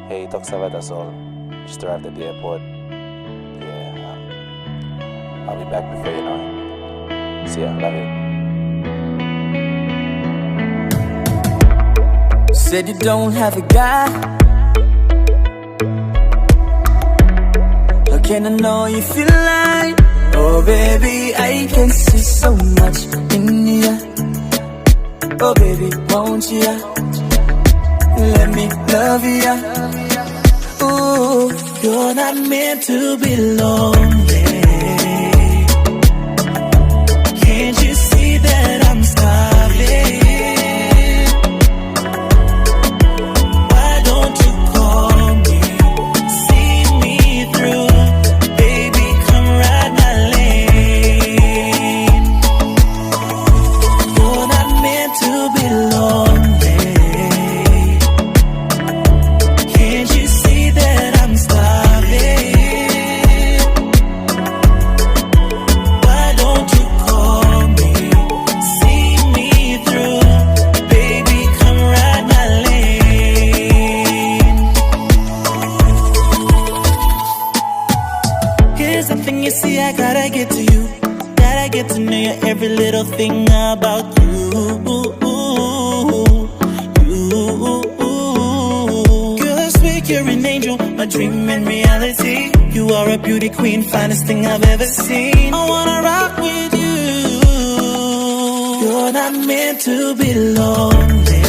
Hey, talk ça va, that's all. Just arrived at the airport. Yeah, I'll be back before you know it. See ya, love you. Said you don't have a guy. How can I know you feel like? Oh baby, I can see so much in you. Oh baby, won't you? Let me love you. Ooh, you're not meant to be lonely. Can't you see that I'm starving? Why don't you call me, see me through? Baby, come ride my lane. You're not meant to be lonely. Can't you see that I'm starving? Why don't you call me, see me through? Baby, come ride my lane. Here's the thing, you see, I gotta get to you. Gotta get to know you, every little thing about you. Girl, I swear you're an angel, my dream and reality. You are a beauty queen, finest thing I've ever seen. I wanna rock with you. You're not meant to be lonely.